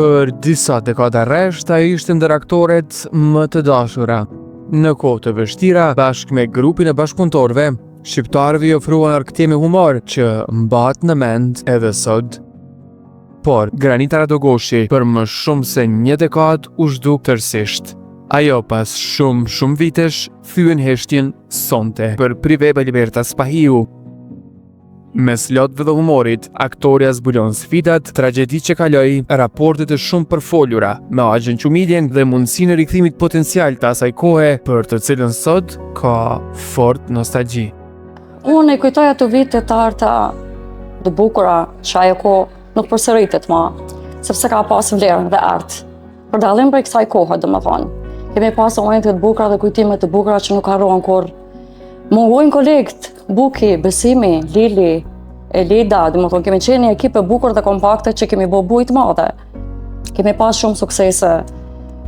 Për disa dekada rresht, ajo ishte ndër aktoret më të dashura. Në kohë të vështira, bashkë me grupin e bashkëpunëtorëve, shqiptarëve i ofruan argëtie me humor që mbahet në mend edhe sot. Por Granita Radogoshi për më shumë se një dekadë u zhduk tërësisht. Ajo pas shumë vitesh thyen heshtjen sonte për Priveba Libertas Pahiu. Mes lotëve dhe humorit, aktoria zbulon sfidat, tragjedi që kaloi, raportet e shumë përfolura me Axhen Qumiljen dhe mundësinë e rikthimit potencial të asaj kohe për të cilën sot ka fort nostalgji. Unë e kujtoj ato vite të arta të bukura që ajo kohë nuk përsëritet më, sepse ka pas vlerë dhe artë. Për dallim prej kësaj kohe, domethënë, kemi pas momente të bukura dhe kujtime të bukura që nuk harrohen kur. Munguin kolegët, Buki, Besimi, Lili, Elida, domethënë kemi qenë një ekip e bukur dhe kompakte që kemi bërë bujë të madhe. Kemi pas shumë suksese.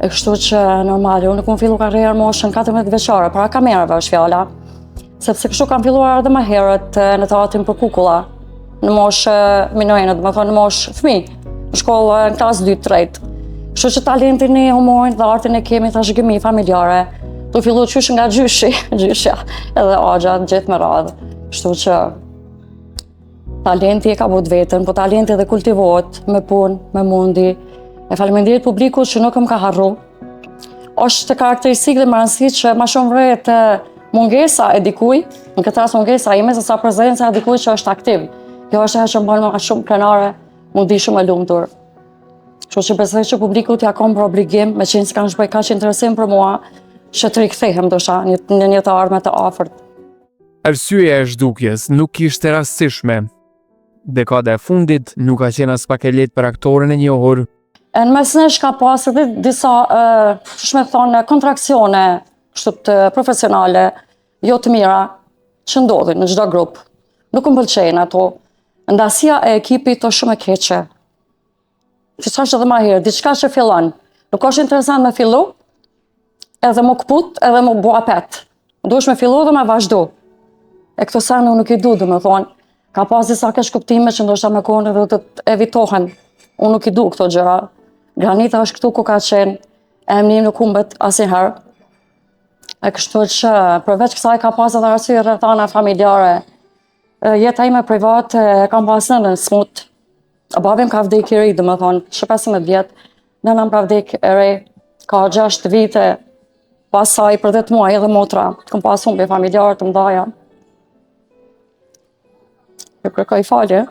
E kështu që normale, unë kam filluar karrierën moshën 14 vjeçare, para kamerave është fjala. Sepse kështu kam filluar edhe më herët në teatrin për kukulla, në moshë minojnë, domethënë në moshë fëmijë, në shkollë në klasë 2-3. Kështu që talentin e humorit dhe artin e kemi trashëgimi familjare. Tu fillu qysh nga gjyshja edhe Axha gjithë me radhë. Kështu që talenti e ka bot vetën, po talenti edhe kultivohet me punë, me mundi. E faleminderit publikut që nuk më ka harru. Është karakteristikë dhe më rëndësi që ma shumë vret mungesa e dikuj, në këtë rast mungesa ime, se sa prezenca e dikuj që është aktiv. Kjo është ajo që më bën më shumë krenare, mundi shumë e lumtur. Kështu që besoj që publikut ja kom për obligim, me qenë se kanë shbëj kaq interesim për mua, që të rikthehem ndoshta në një të ardhme të afërt. Arsyeja e zhdukjes nuk ishte rastësishme. Dekada e fundit nuk ka qenë as pak e lehtë për aktoren e njohur. Në mes nesh ka pas edhe disa, kontraksione të profesionale, jo të mira, që ndodhin në çdo grup. Nuk më pëlqejnë ato. Ndasia e ekipit është shumë e keqe. Që thashë edhe më herë, diçka që fillon, nuk është interesant me fillu, edhe më këput, edhe më bua pet. Duhesh me fillu dhe me vazhdu. E këto sene unë nuk i du, domethënë. Ka pas disa keq kuptime që ndoshta me kohën edhe të evitohen. Unë nuk i du këto gjëra. Granita është këtu ku ka qenë, emri nuk humbet asnjëherë. E kështu që përveç kësaj ka pas edhe arsye rrethana familjare. Jeta ime private kam pas nënën smut. Babim ka vdek i ri, domethënë, 15 vjet. Nënam ka vdek e re, ka 6 vite. Pasaj për 10 muaj edhe motra, kam pas humbje familjarë të mdaja. Jo kërkoj falje.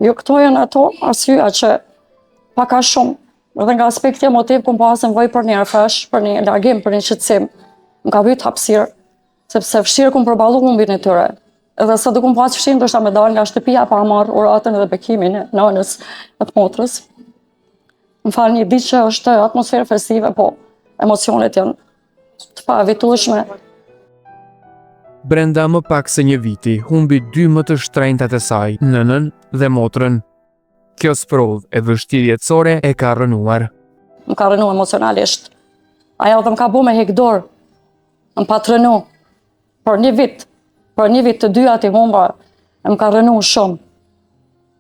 Jo këto janë ato arsyeja që paka shumë, edhe nga aspekti emotiv kam pas nevojë për një refresh, për një largim, për një shqetësim. Më ka vyt hapësirë, sepse vështirë kam përballu humbjen e tyre. Edhe sa do kam pas fshin ndoshta me dal nga shtëpia pa marr uratën edhe bekimin e nënës e të motrës. Më falni, di që është atmosferë festive, po emocionet janë të pavitueshme. Brenda më pak se një viti, humbi 2 më të shtrenjtat e saj, nënën dhe motrën. Kjo sprovë e vështirë jetësore e ka rënuar. Më ka rënu emocionalisht. Ajo dhe më ka bu me hek dorë. Më pa të rënu. Për një vit të dy ati humba, më ka rënu shumë.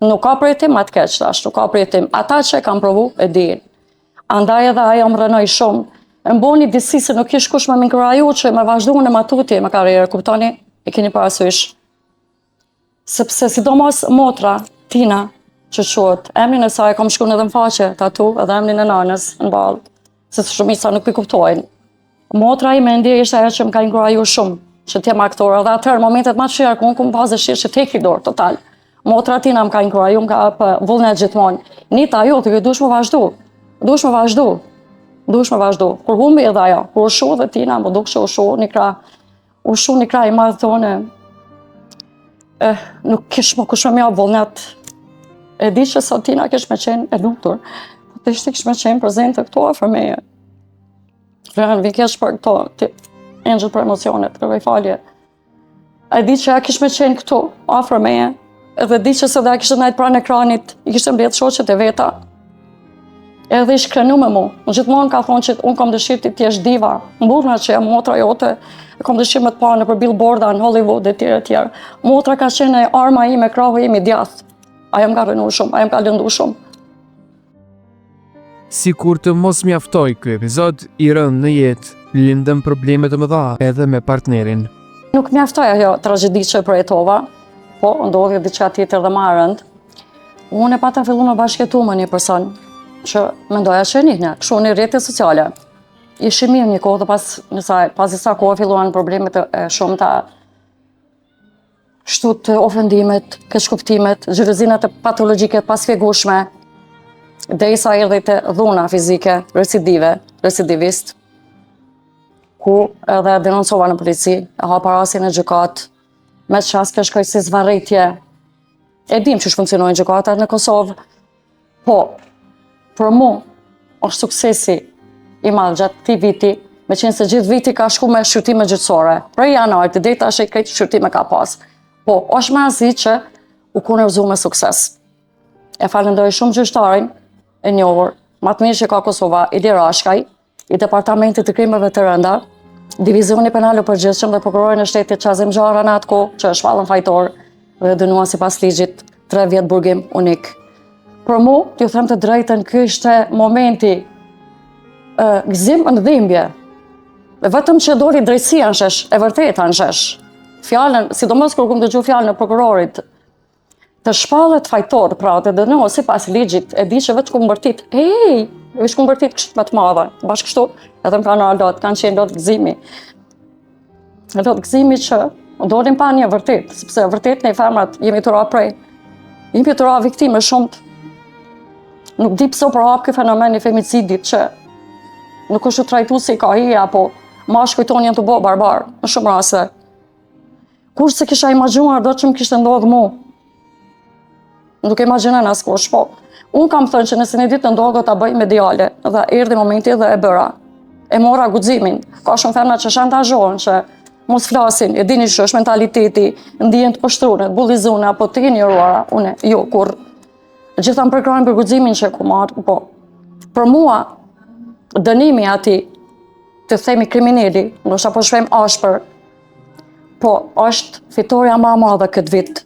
Nuk ka përjetim atë keq tash, nuk ka përjetim. Ata që e kam provu e dinë. Andaj edhe ajo më rënoj shumë. Më boni disi se nuk ish kush me inkuraju që me vazhdu në matutje me karrierë, kuptoni, e keni parasysh. Sepse sidomos motra, Tina, që quhet, emrin e saj kam shkruar edhe në faqe, tatu, edhe emrin e nanës në ballë, se shumica nuk i kuptojnë. Motra ime ndje ishte ajo që më ka inkuraju shumë, që t'jem aktore, dhe atëherë momentet më të shira ku unë kam pas dëshirë që t'heki dorë total. Motra Tina më ka inkuraju, më ka vullnet gjithmonë. Nita, jo, të duhesh më vazhdu. Duhesh me vazhdu. Kur humbi edhe ajo, kur ushu dhe Tina, më duk që ushu një krah i madh tonë. Nuk kish më kush me mja vullnet. E di që sot Tina kish me qenë e lumtur. Po të ishte kish me qenë prezente këto afër meje. Vren, vi kesh për këto, engjëll për emocionet, kërkoj falje. E di që ja kish me qenë këtu, afër meje. Edhe di që se dhe ja kishte ndajt pranë ekranit, i kishte mbledh shoqet e veta. Edhe ish krenu me mu. Në gjithmonë ka thonë që unë kam dëshirë ti t'jesh diva. Mburna që jam motra jote, kam dëshirë me të pa në për billboarda në Hollywood e tjere. Motra ka qenë arma ime, krahu im i djathtë. Ajo më ka rënu shumë, ajo më ka lëndu shumë. Si kur të mos mjaftoj ky epizod, i rënd në jetë lindën probleme të mëdha edhe me partnerin. Nuk mjaftoj ajo tragjedi që e përjetova, po ndodhi diçka tjetër dhe më e rëndë. Unë e pata fillu me bashkëtu me një person që mendoja që e njihna, kështu në rrjetet sociale. Ishim mirë një kohë dhe pas disa kohë filluan problemet e shumta, shtut ofendimet, keqkuptimet, xhelozinat e patologjike pasfjegueshme, derisa erdhi te dhuna fizike, recidivist, ku edhe denoncova në polici, e hapa rastin e gjykatë, me çast që shkoj si zvarritje. E dim që funksionojnë gjykatat në Kosovë, po, për mu, është suksesi i madh gjatë këtij viti, me qenë se gjithë viti ka shku me shqyrtime gjyqësore. Prej janarit deri tash krejt shqyrtime ka pas. Po, është më rëndësi që u kurorzu me sukses. E falenderoj shumë gjyqtarin e njohur, më të mirë që ka Kosova, Ili Rashkaj, i Departamentit të Krimeve të Rënda, Divizioni Penal i Përgjithshëm dhe Prokurorin e Shtetit Qazim Xhara në atë kohë, që është shpallën fajtor dhe dënuar sipas ligjit 3 vjet burgim unik. Për mu, t'ju them të drejtën, ky ishte momenti gëzim në dhimbje. Vetëm që doli drejtësia në shesh, e vërteta në shesh. Fjalën, sidomos kur kum dëgju fjalën e prokurorit, të shpallet fajtor, pra të dënohet sipas ligjit, e di që vetë kumbërtit, është kumbërtit kështu më të madhe. Bashkë kështu, edhe më kanë ardhur, kanë qenë lot gëzimi. Lot gëzimi që dolim pa një vërtet, sepse vërtet ne femrat jemi të ra prej. Jemi të ra viktime shumë. Nuk di pse po hap ky fenomen i femicidit që nuk është trajtuar si ka hija, apo mashkujt tonë janë të bë barbar në shumë raste. Kur se kisha imagjinuar do që më kishte ndodhur mu. Nuk e imagjinoj askush, po. Unë kam thënë që nëse një ditë ndodhë ta bëj mediale, dhe erdhi momenti dhe e bëra. E mora guximin. Ka shumë femra që shantazhohen që mos flasin, e dini që është mentaliteti, ndihen të poshtruar, bullizuara apo të injoruara. Unë jo kur gjithan përkrojnë për guximin që ku marr, po. Për mua dënimi ati, të themi kriminali, ndoshta po shpem ashpër, po është fitoria më e madhe këtë vit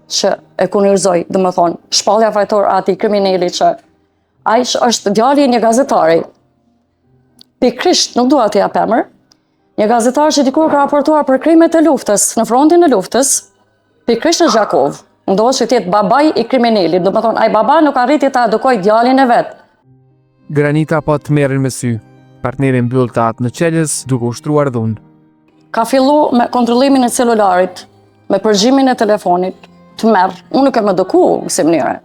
që e kunirzoj, dhe më thonë, shpallja fajtor ati kriminali që ai është djali i një gazetari. Pikrisht nuk dua t'i jap emër, një gazetar që dikur ka raportuar për krimet e luftës, në frontin e luftës, pikrisht në Zhakov, ndodhë që t'jetë babaj i kriminalit, dhe më thonë, ai baba nuk arriti ta edukoj djalin e vet. Granita po të merren me sy, partnerin mbyll atë në qelës duke ushtruar dhunë. Ka fillu me kontrollimin e celularit, me përgjimin e telefonit, të merr. Unë nuk e më eduku në kësaj mënyre.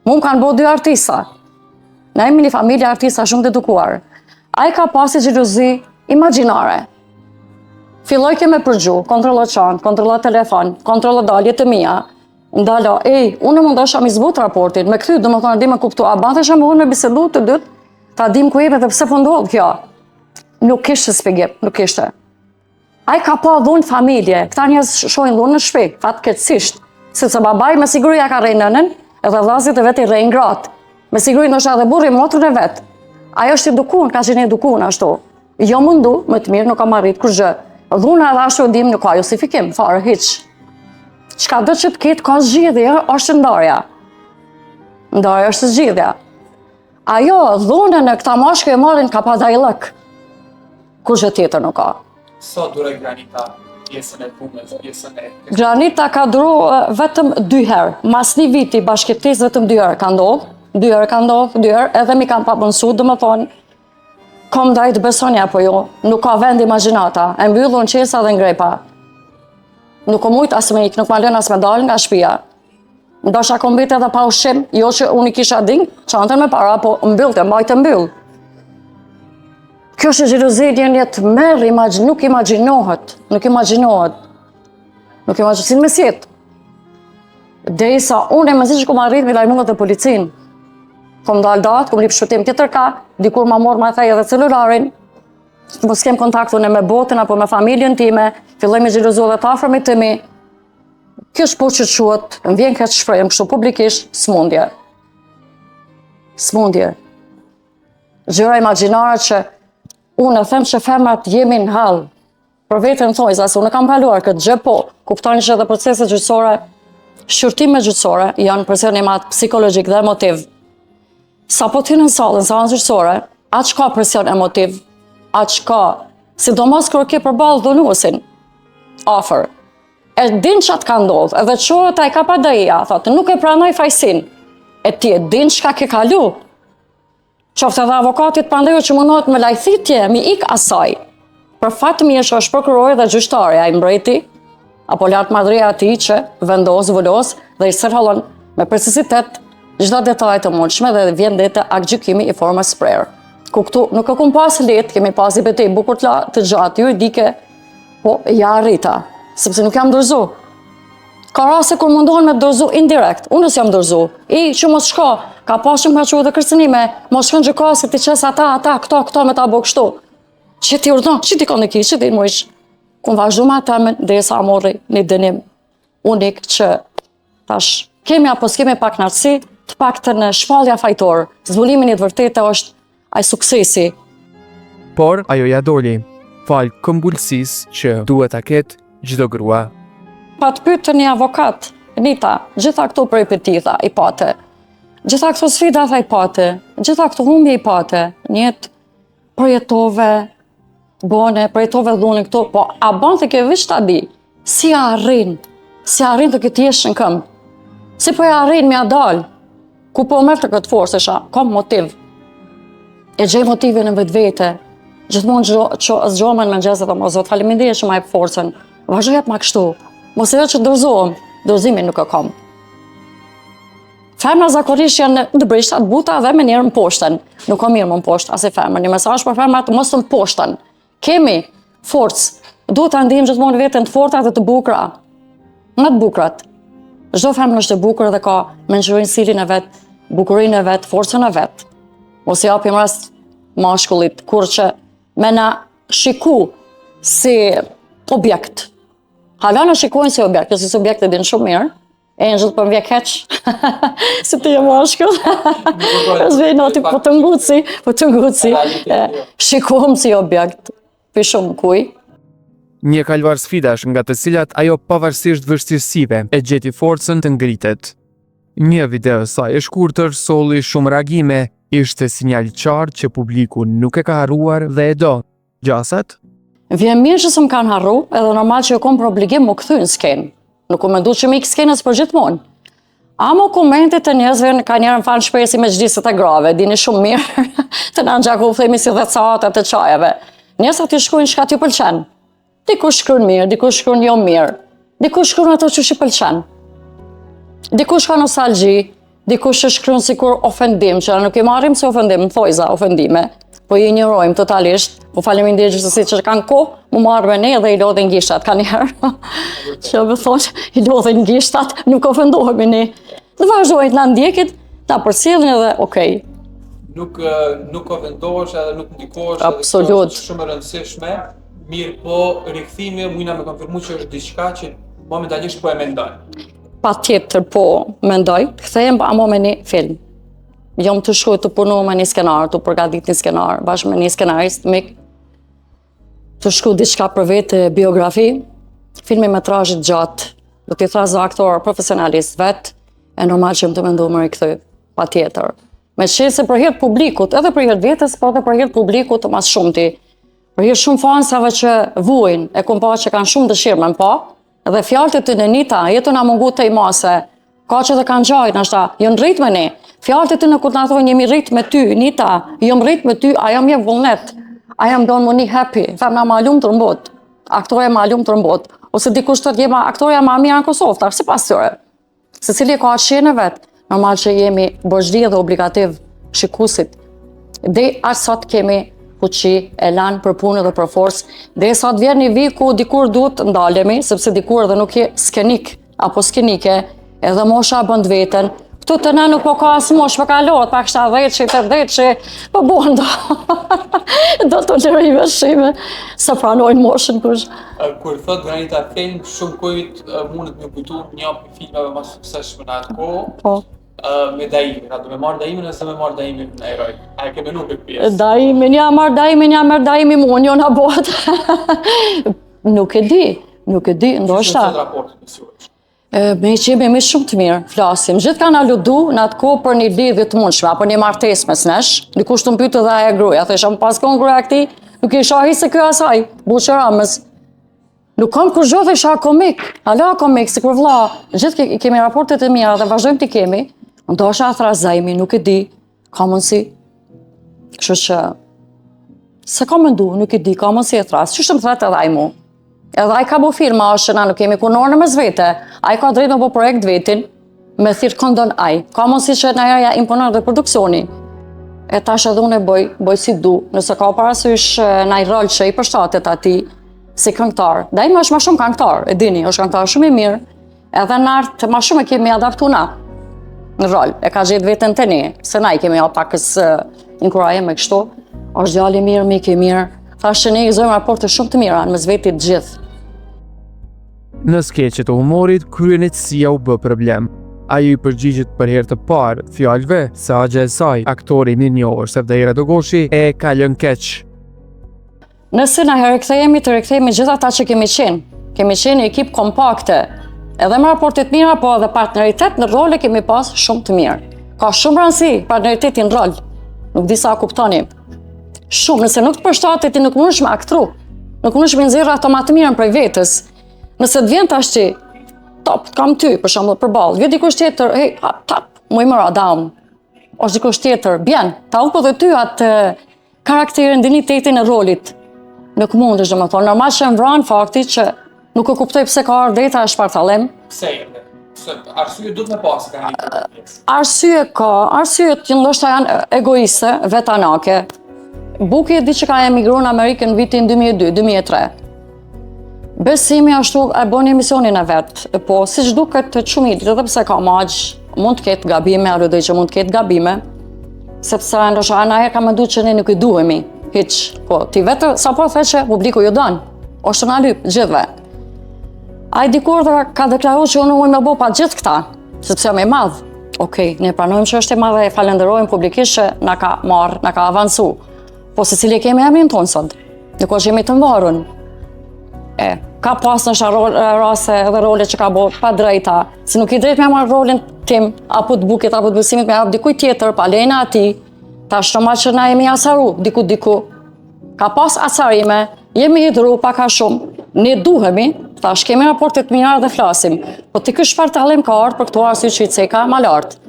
Mu më kanë bërë 2 artista. Ne jemi një familje artista shumë të edukuar. Ai ka pasi xhelozi imagjinare. Filloi ke me përgju, kontrollo çan, kontrollo telefon, kontrollo daljet e mia. Ndalo, unë mund dosha mi zbut raportin, me këty, domethënë di me kuptu, a bathesha me unë me bisedu të dytë, ta dim ku jemi dhe pse po ndodh kjo. Nuk kishte shpjegim, nuk kishte. Ai ka pa dhunë familje, këta njerëz shohin dhunë në shtëpi, fatkeqësisht, sepse babai me siguri ja ka rrejë nënën, edhe vllazët e vet i rrejnë gratë. Me siguri ndoshta edhe burri motrën e vet. Ajo është edukuar, ka qenë edukuar ashtu. Jo mundu, më të mirë nuk kam arrit kur gjë. Dhuna edhe ashtu dim nuk ka justifikim, fare hiç. Çka do që të ketë ka zgjidhje, është ndarja. Ndarja është zgjidhja. Ajo dhunën e këta mashkuj e marrin ka pa dajllëk. Kur gjë tjetër nuk ka. Sa duroi Granita pjesën e punës, pjesën e... Granita ka duru vetëm 2 herë. Mas një viti bashkëtisë vetëm 2 herë ka ndodhë. 2 herë ka ndodhë, 2 herë, edhe mi kam papënsu, dhe më thonë, kom daj të besonja apo jo, nuk ka vend imagjinata, e mbyllun qesa dhe ngrepa. Nuk o mujt as me ik, nuk ma lën as me dalë nga shtëpia. Ndosha kom bit edhe pa ushqim, jo që unë i kisha ding, çantën me para, po mbyllte, mbajtë mbyll. Kjo është xhelozia një të merr, nuk imagjinohet. Si në mesjet. Derisa unë e mësi që kom arrit me lajmëngat e policin. Kom dalë datë, kom lip shpëtim tjetër ka, dikur ma morë ma thej edhe celularin, mos kem kontaktu me botën apo me familjen time, filloj me xhelozu dhe të afërmit të mi. Kjo është po që quhet, më vjen këtë shprehje kështu publikisht, smundje. Smundje. Gjëra imagjinare që unë e them që femrat jemi në hall. Për vetën thoj, se unë kam kaluar këtë gjë, po kuptoni që edhe proceset gjyqësore, shqyrtimet gjyqësore janë përse një matë psikologjik dhe emotiv. Sa po ty në sallën, sa anëzërësore, aq ka presion emotiv, aq ka, sidomos kërë ke përballë dhunuesin, afer. E din çat ka ndodhë, edhe qohet ai ka pa daia, thotë, nuk e pranoj fajsin. E ti e din çka ke kalu. Qoftë edhe avokatit prandaj që mundohet me lajthitje, mi ik asaj. Për fat mirë që është prokurori dhe gjyqtari, ai mbreti, apo lart madhria ati që vendos, volos dhe i sërhallon me precisitet çdo detaj të mundshme dhe vjen deri te aktgjykimi i formës prerë. Ku këtu nuk e kum pas lehtë, kemi pas i betejë bukur të gjatë juridike, po ja arrita, sepse nuk jam dorëzu. Ka raste kur mundohen me dorëzu indirekt, unë s'jam dorëzu. Që mos shko, ka pasur më çuar të kërcënime, mos shkon gjykatës ti çes ata, këto me ta bë kështu. Që ti urdhon, që ti kanë që ti muish. Ku vazhdo me ata derisa morri një dënim unik që tash kemi apo s'kemi pak knatësi, të paktën në shpallja fajtor, zbulimin i të vërtetë është ai suksesi. Por ajo ja doli, fal këmbulësisë që duhet ta ketë çdo grua. Pa të pyet një avokat, Nita, gjitha këto peripetitha i pate, gjitha këto sfida i pate, gjitha këto humbje i pate, njët përjetove, përjetove dhunin këto, po a ban të ke vish ta di, si arrin të këtë jesh në këmbë, si po e arrin me a dal, ku po merr të këtë forcë, kam motiv, e gjej motivin në vetvete, gjithmonë zgjohem në mëngjes dhe mos zot faleminderit që më jep forcën, vazhdo jap më kështu, mos e që dorëzohem, dorëzimin nuk e kam. Femra zakonisht janë në brishtat buta dhe me njerë më poshtën, nuk ka mirë më poshtë as e femra, një mesazh për femrat mos të më poshtën. Kemi forcë, duhet ta ndihmë gjithmonë veten të forta dhe të bukura. Më të bukurat. Çdo femër është e bukur dhe ka mençurinë silin e vet, bukurinë e vet, forcën e vet. Mos i japim rast mashkullit kur që me na shiku si objekt. Hala na shikojnë si objekt, si objekt e din shumë mirë. E në gjithë për mvje keq, si të jë mashkull. Zvej nati po të nguci, shikohem si objekt, për shumë kuj. Një kaluar sfidash nga të cilat ajo pavarësisht vështirësive e gjeti forcën të ngritet. Një video saj e shkurtër solli shumë reagime, ishte sinjal i qartë që publiku nuk e ka harruar dhe e do. Gjasat? Vjen mirë që s'm kanë harru, edhe normal që jo kom për obligim më kthy në skenë. Nuk u mendu që mi ikë skenës për gjithmonë. Amo komentet të njerëzve ka njerën fanë shpesi me gjdiset e grave, dini shumë mirë, të në gjaku themi si dhe catat të qajeve. Njerëzat të shkruajnë çka t'ju pëlqen. Dikush shkruan mirë, dikush shkruan jo mirë, dikush shkruan ato që i pëlqen. Dikush ka nostalgji, dikush shkruan sikur ofendim, që nuk i marrim si ofendim, thojza ofendime, po i injorojmë totalisht, po faleminderit gjithsesi që kanë kohë, mu marrë me ne dhe i lodhin gishtat, ka njerë. Që me thonë, i lodhin gishtat, nuk ofendohemi ne. Dhe vazhdojnë të na ndjekit, ta përcjellin edhe okej. Nuk ofendohesh edhe nuk ndikohesh, Absolut. Është shumë e rëndësishme, mirë po rikthimi mujna me konfirmu që është diçka që momentalisht po e mendoj. Patjetër po mendoj, kthehem pa mo me një film. Jam të shkoj të punu me një skenar, të përgatit një skenar, bashkë me një skenarist mik, të shku diçka për vetë biografi, filmi metrazhit gjatë, do t'i thras aktor profesionalist vetë, e normal që më të mendu më rikëthy, pa tjetër. Me qenë se për hirtë publikut, edhe për hirtë vetës, po edhe për hirtë publikut të mas shumëti. Për hirtë shumë fansave që vujnë, e kum pa që kanë shumë dëshirë me më pa, edhe fjallët të në Nita, jetu nga mungu të i mase, ka që dhe kanë gjajt, nashta, jënë rritë me ne. Fjallët të në kur të nga thojnë, jemi rritë me ty, Nita, jëm rritë me ty, a jam je vullnet, a jam donë më një happy, femna ma ljumë të rëmbot, aktore ma ljumë të rëmbot, ose dikush të jema aktore ma mija në Kosovë, tash si pas tyre. Se cili ka atë shene vetë, normal që jemi bërgjdi dhe obligativ shikusit. Dhe aqë sot kemi fuqi, elan për punë dhe për forcë, dhe sot vjen një vi ku dikur duhet ndalemi, sepse dikur edhe nuk je skenik, apo skenike, edhe mosha bënd veten, këtu të në nuk po ka asë mosh për kalot, pak 70 që, po buhen do të lërime shime, se pranojnë moshën kush. Kur thot Granita film, shumë kujt mundet me kujtu një për filmave më suksesshme në atë kohë, Po. Me Daimin, a do me marrë Daimin ose me marrë Daimin në eroj? A e ke menu për pjesë? Daimin, ja marrë Daimin mu, një nga botë. Nuk e di, ndoshta. Që raportet me suesh? Me qemi shumë të mirë, flasim. Gjithë kanë aludu në atë kohë për një lidhje të mundshme, apo një martesë mes nesh. Dikush të mpytë dhe aja gruaja, thesha më pas konë gruaja këti, nuk i shahi se kjo asaj, buqë ramës. Nuk kam kur gjohë dhe isha komik, ala komik, si kur vlla, gjithë kemi raportet e mira dhe vazhdojmë t'i kemi, ndosha thrazajmi, nuk e di, ka mundsi. Kështu që, se ka mëndu, nuk e di, ka mundsi e thras, që më thret edhe aj mu. Edhe aj ka bo filma, është na nuk kemi punor në mes vete, aj ka drejt me bo projekt vetin, me thirë këndon aj. Ka mundsi që në ja imponon dhe produksioni. E tash edhe unë e boj si du, nëse ka parasysh në i rol që i përshtatet ati, si këngëtar. Dhe ima është ma shumë këngëtar, e dini, është këngëtar shumë i mirë, edhe në artë ma shumë e kemi adaptu na në rol, e ka gjithë vetën të ne, se na i kemi pakës inkuraje me kështu, është djali mirë, mik i mirë, thashtë që ne i zojmë raporte shumë të mira në mes vetit gjithë. Në skeqet e humorit, kryenetësia u bë problem. Ajo i përgjigjet për herë të parë fjalëve se agja e saj, aktori i njohur Sevdaira Dogoshi, e ka lënë keq. Nëse na rikthehemi të rikthehemi gjithë ata që kemi qenë. Kemi qenë një ekip kompakte, edhe me raportet mira, po edhe partneritet në role kemi pas shumë të mirë. Ka shumë rëndësi partneriteti në rol. Nuk di sa kuptoni. Shumë, nëse nuk të përshtatet ti nuk mundesh me aktru. Nuk mundesh me nxjerr ato më të mirën prej vetës. Nëse të vjen tash ti, top, kam ty, për shembull, përballë. Vjen dikush tjetër, hey, tap, më i mëra down. Ose dikush tjetër, bjen, ta u po dhe ty atë karakterin, dinitetin e rolit. Nuk mundesh, domethënë, normal që më vran fakti që nuk e kuptoj pse ka ardhur deta e shpartallim. Pse jende? Arsye duhet me pas ka një. Arsye ka, arsyet që ndoshta janë egoiste, vetanake. Buki e di që ka emigruar në Amerikën në vitin 2002-2003. Besimi ashtu e bën emisionin e vet, po siç duket të çumit, edhe pse ka magj, mund të ketë gabime, arridoj që mund të ketë gabime, sepse ndoshta ana herë ka menduar që ne nuk i duhemi hiç. Po ti vetë sapo the që publiku ju don. Është na lyp gjithëve. Ai dikur ka deklaruar që unë më bëu pa gjithë këta, sepse jam i madh. Okej, ne pranojmë që është i madh dhe e falenderojmë publikisht që na ka marrë, na ka avancu. Po secili kemi emrin ton sot. Nuk është jemi të mvarur. Ka pas në raste edhe role që ka bo pa drejta, se nuk i drejt me marrë rolin tim, apo të bukit, apo të besimit, me hap dikuj tjetër, pa lejna ati, ta shtoma që na jemi asaru, diku. Ka pas asarime, jemi hidru pa ka shumë, ne duhemi, tash kemi raportet mira dhe flasim, po të kësh shpartallim ka ardhur për këto arsye që i ceka ma lartë.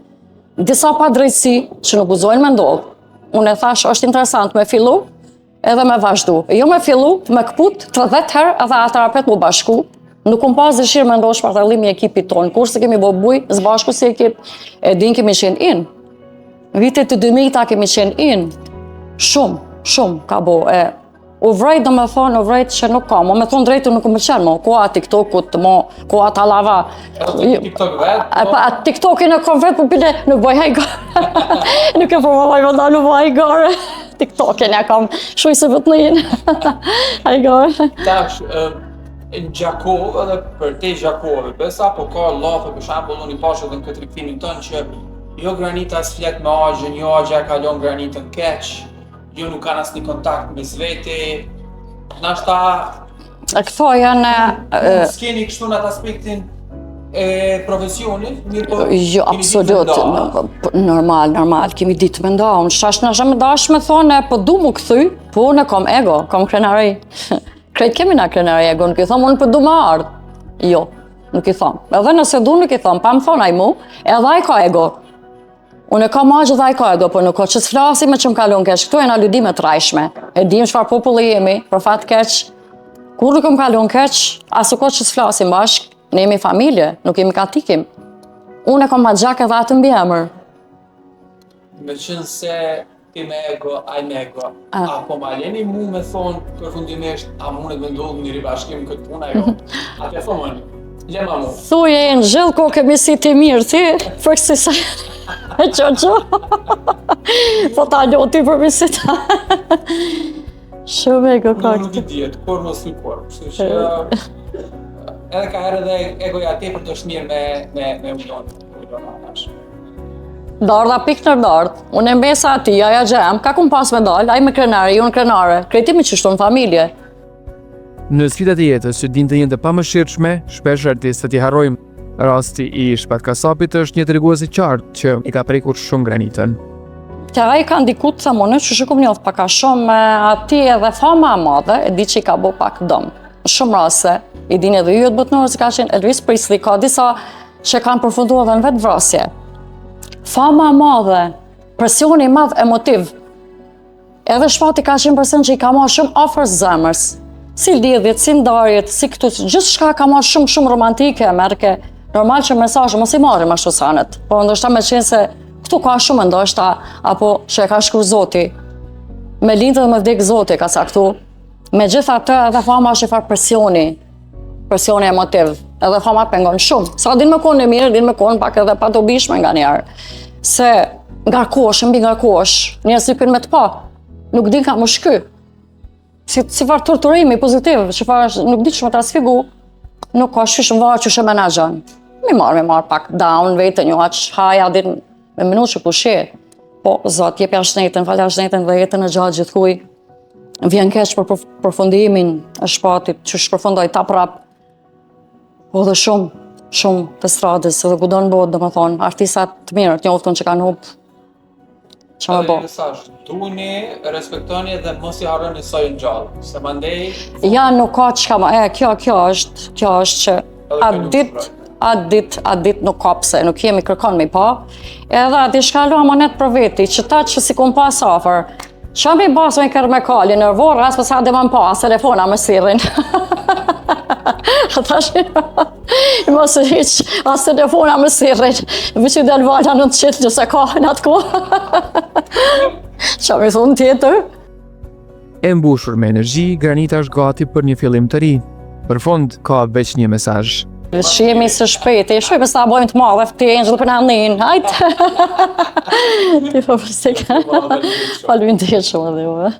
Disa pa drejtësi që nuk guzojnë me ndodhë. Unë e thash, është interesant me fillu, edhe me vazhdu. Jo me fillu, me këput 30 herë edhe atarapet mu bashku. Nuk kom pas dëshirë me ndosh shpartallimi i ekipit tonë. Kurse kemi bo buj, zbashku si ekip, e din kemi qenë in. Vitet të 2000 kemi qenë in. Shumë ka bo. U vrejt do me thonë, u vrejt që nuk ka. Mo me thonë drejtu nuk më qenë, mo. Koa TikTokut, koa talava. TikTok vetë? TikTokin e kom vetë, po bile nuk bëj hajgare. Nuk e përmëllaj vënda, nuk bëj hajgare. TikTokin e kam shuj se vëtnin. Hajgare. Tash, në Gjakov edhe për te Gjakovë, besa po ka lafe për shembull unë i pashë edhe në këtë rikëthimin tënë që jo Granita s'flet me Agjën, jo Agja e kalon Granitën keq, jo nuk kanë asnjë kontakt mes vete. Nashta Këto janë s'keni kështu në atë aspektin e profesionit, mirë po jo, absolut, normal, kemi ditë me nda, unë shash në shumë dash me thonë, po du mu këthy, po unë kom ego, kom krenari. Krejt kemi na krenari ego, nuk i thomë unë për du ma ardhë. Jo, nuk i thomë. Edhe nëse du nuk i thomë, pa më thonë aj mu, edhe aj ka ego. Unë e ka magjë dhe aj ka ego, po nuk o që s'flasi me që më kalon keq, këto e në ludime të rajshme. E dim çfarë populli jemi, për fat keq, kur nuk më kalon keq, asu ko që s'flasim bashkë, ne jemi familje, nuk jemi katikim. Unë e kom ma gjak edhe atë mbi emër. Me qënë se ti me ego, aj me ego, apo ma jeni mu me thonë përfundimisht, a mundet me ndodhë një ribashkim këtë puna jo? A te thonë, lema mu. Thuje e në gjithë ko kemi si ti mirë, ti, për kësi sa... Qo. Po ta një ti për misit. Shumë ego ka Nuk i djetë, por mos i por. Edhe ka herë dhe egoja tepër të është mirë me ullon. Dardha pik në dardh, unë e mbesa ati, aja gjem, ka kun pas me dal, aj me krenari, unë krenare, krejtimi që shtu në familje. Në sfidat e jetës që din të jenë të pamëshirshme, shpesh artistët i harrojmë Rasti i shpat kasapit është një tregues i qartë që i ka prekur shumë granitën. Që ai ka ndikut sa më në që shumë njoft pak a shumë ati edhe fama e madhe, e di që i ka bo pak dëm. Në shumë raste, i dini edhe ju të botnore se ka qenë Elvis Presley, ka disa që kanë përfunduar edhe në vetë vrasje. Fama e madhe, presioni madh emotiv, edhe shpati ka qenë person që i ka marrë shumë afër zemrës. Si lidhjet, si ndarjet, si këtu, gjithçka ka marrë shumë romantike, merke. Normal që mesazhe mos i marrim ashtu sanet. Po ndoshta me qenë se këtu ka shumë ndoshta apo që e ka shkruar Zoti. Me lindë dhe me vdek Zoti ka saktu. Megjithatë edhe fama është e far presioni emotiv. Edhe fama pengon shumë. Sa din me konë e mirë, din me konë pak edhe pa dobishme nga njerë. Se mbi ngarkosh, njerëz lypin me të pa. Nuk din ka më shky. Si farë torturimi pozitiv, që farë nuk di që më ta sfigu, nuk ka shfishëm varë që shë menagjan. Mi marë pak down, vetë një aqë haja, din me minu që pushe. Po, zot, jepja shnetën, falja shnetën dhe jetën e gjatë gjithkuj. Vjen keq për përfundimin e shpatit, që shpërfundoj ta prap. Po dhe shumë të stradës, edhe ku do në botë, dhe më thonë, artisat të mirë, të njoftën që kanë hupë. Që më bo? Duni, respektoni dhe mos i harroni sojën gjallë, se mandej... Ja, nuk ka qka ma, kjo është që atë dit nuk ka pse, nuk jemi kërkon me pa, edhe ati shkallu amanet për veti, që ta që si kun pas afer, qa mi bas me kërë me kalli, nërvorë, asë pësa dhe më pas, telefona me sirin. Ata shqip, mos e hiq, asë telefona me sirin, vë që del vala në të qitë gjëse ka në atë ko. Qa mi thunë tjetër? E mbushur me energji, Granita është gati për një fillim të ri. Për fund, ka veç një mesazh. Shihemi së shpejti, shojmë sa bojmë të madhe, të engjëll për në anin, hajtë! Ti po përstik. Falë vindë të shumë edhe juve.